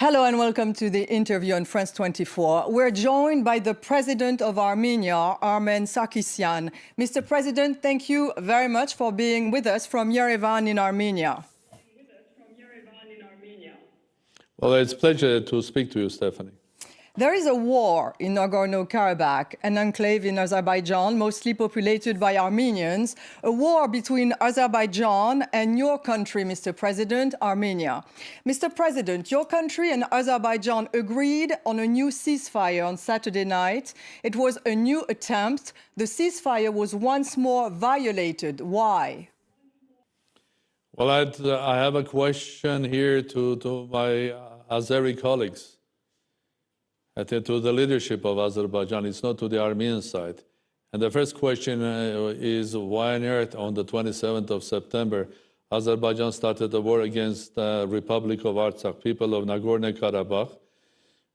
Hello and welcome to the interview on France 24. We're joined by the President of Armenia, Armén Sargsyan. Mr. President, thank you very much for being with us from Yerevan in Armenia. Well, it's a pleasure to speak to you, Stephanie. There is a war in Nagorno-Karabakh, an enclave in Azerbaijan, mostly populated by Armenians, a war between Azerbaijan and your country, Mr. President, Armenia. Mr. President, your country and Azerbaijan agreed on a new ceasefire on Saturday night. It was a new attempt. The ceasefire was once more violated. Why? Well, I have a question here to my Azeri colleagues. To the leadership of Azerbaijan, it's not to the Armenian side. And the first question is why on earth on the 27th of September, Azerbaijan started a war against the Republic of Artsakh, people of Nagorno-Karabakh.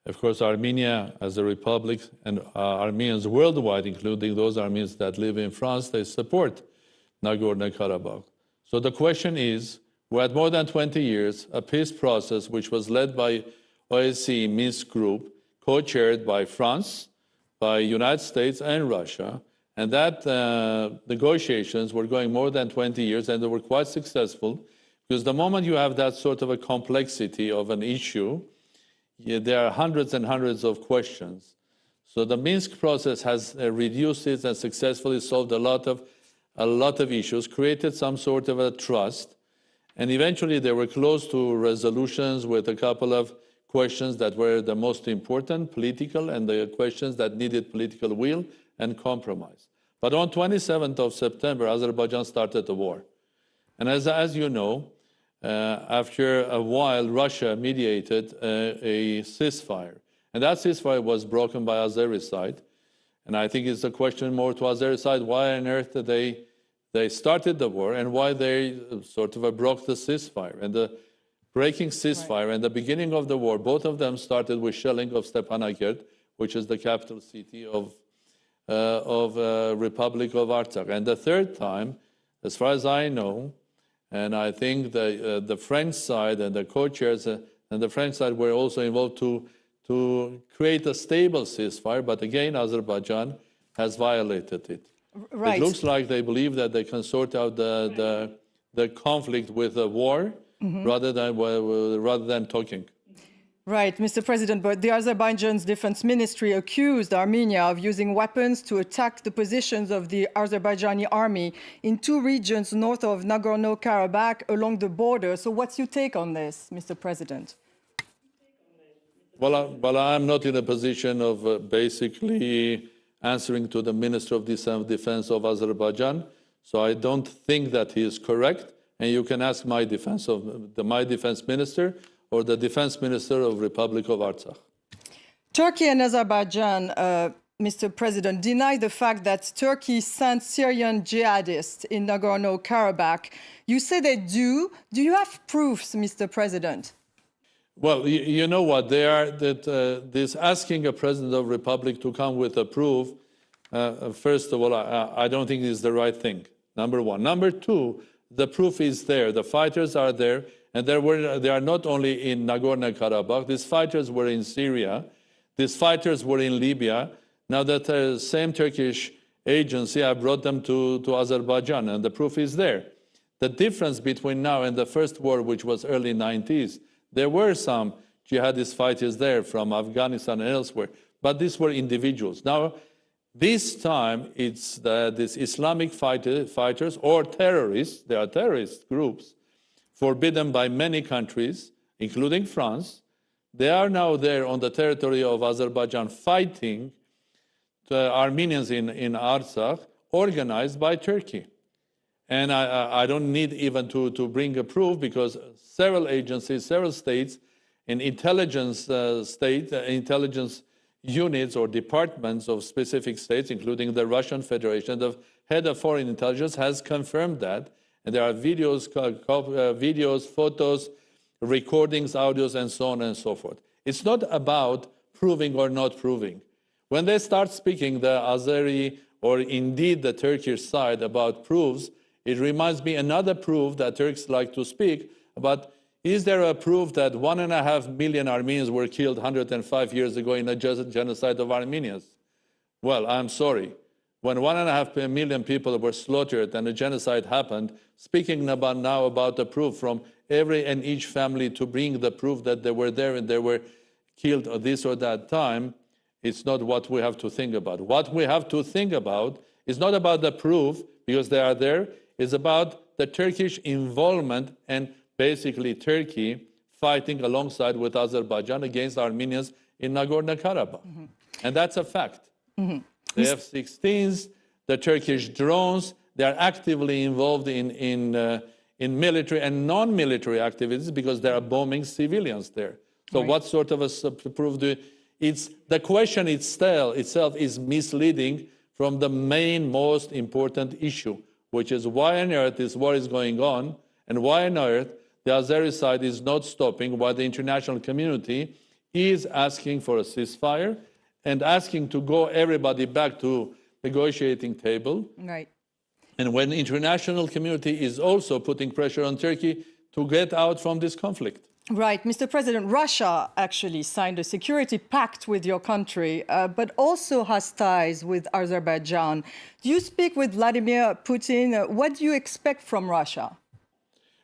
Of course, Armenia as a republic and Armenians worldwide, including those Armenians that live in France, they support Nagorno-Karabakh. So the question is, we had more than 20 years, a peace process which was led by OSCE Minsk Group, co-chaired by France, by United States and Russia, and that negotiations were going more than 20 years, and they were quite successful, because the moment you have that sort of a complexity of an issue, there are hundreds and hundreds of questions. So the Minsk process has reduced it and successfully solved a lot of issues, created some sort of a trust, and eventually they were close to resolutions with a couple of questions that were the most important, political, and the questions that needed political will and compromise. But on 27th of September, Azerbaijan started the war. And as you know, after a while, Russia mediated a ceasefire. And that ceasefire was broken by Azeri side. And I think it's a question more to Azeri side, why on earth they started the war and why they sort of broke the ceasefire. And the breaking ceasefire and the beginning of the war, both of them started with shelling of Stepanakert, which is the capital city of Republic of Artsakh. And the third time, as far as I know, and I think the French side and the co-chairs and the French side were also involved to create a stable ceasefire, but again, Azerbaijan has violated it. Right. It looks like they believe that they can sort out the conflict with a war, rather than talking. Right, Mr. President, but the Azerbaijan's defense ministry accused Armenia of using weapons to attack the positions of the Azerbaijani army in two regions north of Nagorno-Karabakh along the border. So what's your take on this, Mr. President? Well, I'm not in a position of basically answering to the Minister of Defense of Azerbaijan, so I don't think that he is correct. And you can ask my defense minister or the defense minister of Republic of Artsakh. Turkey and Azerbaijan, Mr. President, deny the fact that Turkey sent Syrian jihadists in Nagorno-Karabakh. You say they do. Do you have proofs, Mr. President? Well, you know what? They are this asking a president of Republic to come with a proof. First of all, I don't think is the right thing. Number one. Number two. The proof is there. The fighters are there, and they are not only in Nagorno-Karabakh. These fighters were in Syria. These fighters were in Libya. Now that same Turkish agency, I brought them to Azerbaijan, and the proof is there. The difference between now and the first war, which was early 90s, there were some jihadist fighters there from Afghanistan and elsewhere, but these were individuals. Now, this time, it's these Islamic fighters or terrorists, they are terrorist groups, forbidden by many countries, including France. They are now there on the territory of Azerbaijan fighting the Armenians in Artsakh, organized by Turkey. And I don't need even to bring a proof because several agencies, several states, and intelligence units or departments of specific states, including the Russian Federation, the head of foreign intelligence has confirmed that. And there are videos, photos, recordings, audios, and so on and so forth. It's not about proving or not proving. When they start speaking, the Azeri or indeed the Turkish side about proofs, it reminds me another proof that Turks like to speak about Is there a proof that 1.5 million Armenians were killed 105 years ago in a genocide of Armenians? Well, I'm sorry. When 1.5 million people were slaughtered and a genocide happened, speaking about now about the proof from every and each family to bring the proof that they were there and they were killed at this or that time, it's not what we have to think about. What we have to think about is not about the proof, because they are there, it's about the Turkish involvement and basically Turkey fighting alongside with Azerbaijan against Armenians in Nagorno-Karabakh. And that's a fact. The F-16s, the Turkish drones, they are actively involved in military and non-military activities because they are bombing civilians there. So what sort of a proof do it's the question itself is misleading from the main, most important issue, which is why on earth this war is going on, and why on earth the Azeri side is not stopping, why the international community is asking for a ceasefire and asking to go everybody back to negotiating table. Right. And when the international community is also putting pressure on Turkey to get out from this conflict. Right. Mr. President, Russia actually signed a security pact with your country, but also has ties with Azerbaijan. Do you speak with Vladimir Putin? What do you expect from Russia?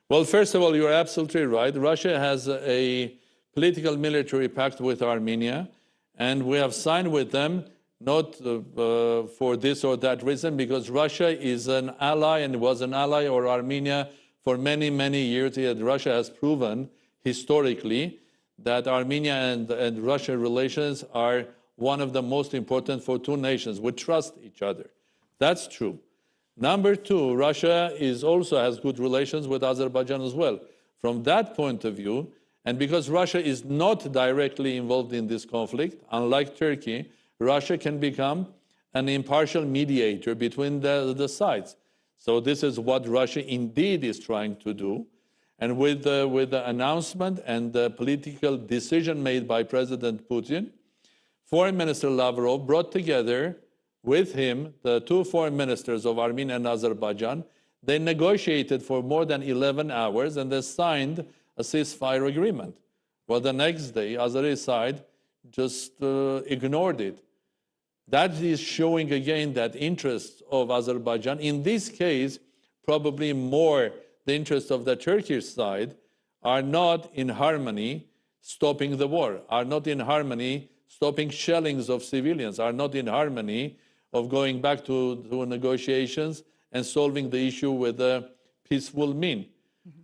Well, first of all, you're absolutely right. Russia has a political military pact with Armenia, and we have signed with them not for this or that reason, because Russia is an ally and was an ally of Armenia for many, many years. Russia has proven historically that Armenia and Russia relations are one of the most important for two nations. We trust each other. That's true. Number two, Russia also has good relations with Azerbaijan as well. From that point of view, and because Russia is not directly involved in this conflict, unlike Turkey, Russia can become an impartial mediator between the sides. So this is what Russia indeed is trying to do. And with the announcement and the political decision made by President Putin, Foreign Minister Lavrov brought together with him the two foreign ministers of Armenia and Azerbaijan. They negotiated for more than 11 hours and they signed a ceasefire agreement. Well, the next day, Azeri side just ignored it. That is showing again that interests of Azerbaijan, in this case, probably more the interests of the Turkish side, are not in harmony stopping the war, are not in harmony stopping shellings of civilians, are not in harmony of going back to negotiations and solving the issue with a peaceful mean.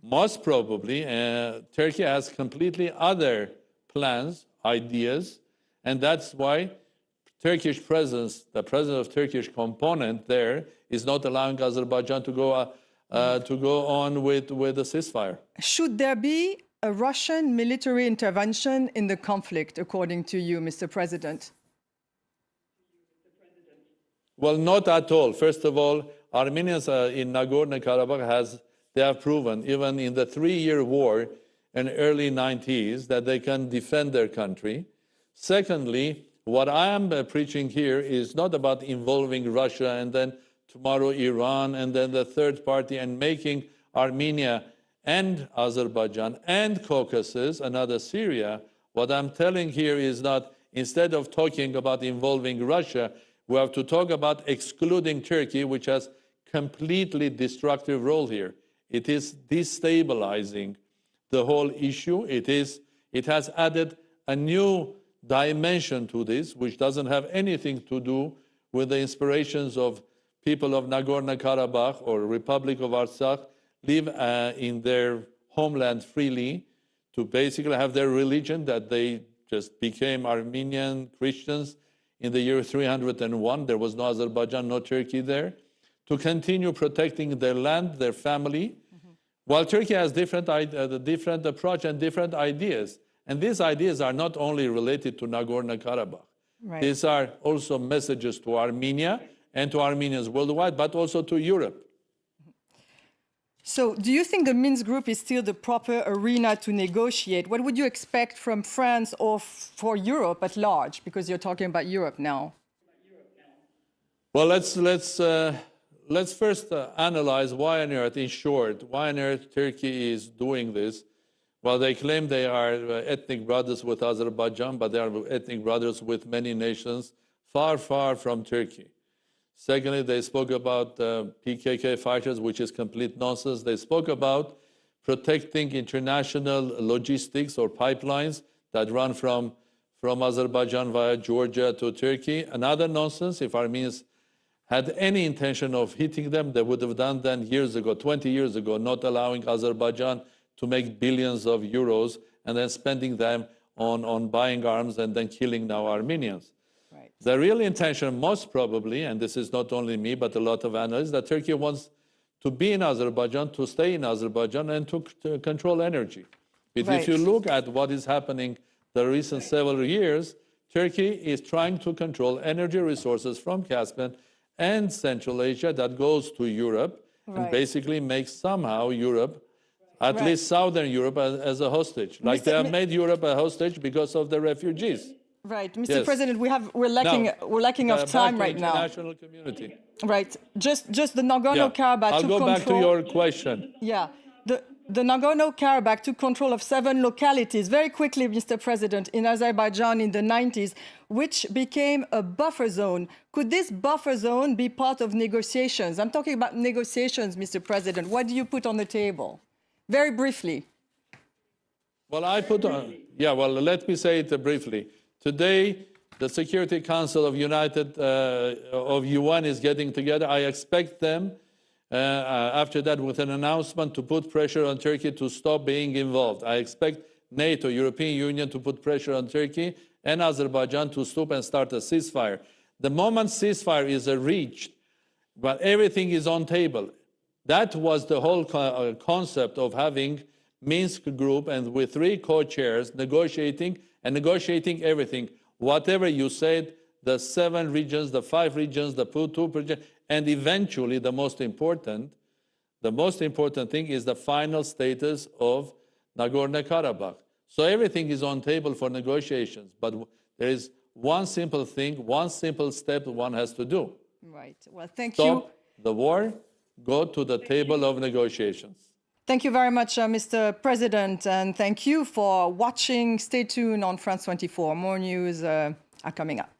Most probably, Turkey has completely other plans, ideas, and that's why Turkish presence, the presence of Turkish component there, is not allowing Azerbaijan to go on with the ceasefire. Should there be a Russian military intervention in the conflict, according to you, Mr. President? Well, not at all. First of all, Armenians in Nagorno-Karabakh have proven, even in the 3-year war in early 90s, that they can defend their country. Secondly, what I am preaching here is not about involving Russia and then tomorrow Iran and then the third party and making Armenia and Azerbaijan and Caucasus another Syria. What I'm telling here is that instead of talking about involving Russia, we have to talk about excluding Turkey, which has completely destructive role here. It is destabilizing the whole issue. It has added a new dimension to this, which doesn't have anything to do with the inspirations of people of Nagorno-Karabakh or Republic of Artsakh live in their homeland freely to basically have their religion that they just became Armenian Christians in the year 301. There was no Azerbaijan, no Turkey there. To continue protecting their land, their family, while Turkey has different approach and different ideas. And these ideas are not only related to Nagorno-Karabakh. Right. These are also messages to Armenia and to Armenians worldwide, but also to Europe. So do you think the Minsk group is still the proper arena to negotiate? What would you expect from France or for Europe at large? Because you're talking about Europe now. Well, let's first analyze why on earth, in short, why on earth Turkey is doing this Well, they claim they are ethnic brothers with Azerbaijan, but they are ethnic brothers with many nations far, far from Turkey. Secondly, they spoke about PKK fighters, which is complete nonsense. They spoke about protecting international logistics or pipelines that run from Azerbaijan via Georgia to Turkey. Another nonsense. If Armenians had any intention of hitting them, they would have done that years ago, 20 years ago, not allowing Azerbaijan to make billions of euros and then spending them on buying arms and then killing now Armenians. Right. The real intention, most probably, and this is not only me, but a lot of analysts, that Turkey wants to be in Azerbaijan, to stay in Azerbaijan, and to control energy. But Right. if you look at what is happening the recent several years, Turkey is trying to control energy resources from Caspian and Central Asia that goes to Europe and Right. basically makes somehow Europe, at Right. least Southern Europe, as a hostage. Like they have made Europe a hostage because of the refugees. Right, Mr. Yes. President, we're lacking of time back to right now. international community. Right, just the Nagorno-Karabakh I'll to go control. back to your question. Yeah, the Nagorno-Karabakh took control of 7 localities very quickly, Mr. President, in Azerbaijan in the 90s, which became a buffer zone. Could this buffer zone be part of negotiations? I'm talking about negotiations, Mr. President. What do you put on the table? Very briefly. Well, let me say it briefly. Today, the Security Council of UN is getting together. I expect them, after that, with an announcement to put pressure on Turkey to stop being involved. I expect NATO, European Union, to put pressure on Turkey and Azerbaijan to stop and start a ceasefire. The moment ceasefire is reached, but everything is on table. That was the whole concept of having Minsk group and with 3 co-chairs negotiating everything. Whatever you said, the 7 regions, the 5 regions, the 2 regions, and eventually the most important thing is the final status of Nagorno-Karabakh. So everything is on table for negotiations, but there is one simple thing, one simple step one has to do. Right, well, thank Stop you. the war, go to the table of negotiations. Thank you very much, Mr. President, and thank you for watching. Stay tuned on France 24. More news are coming up.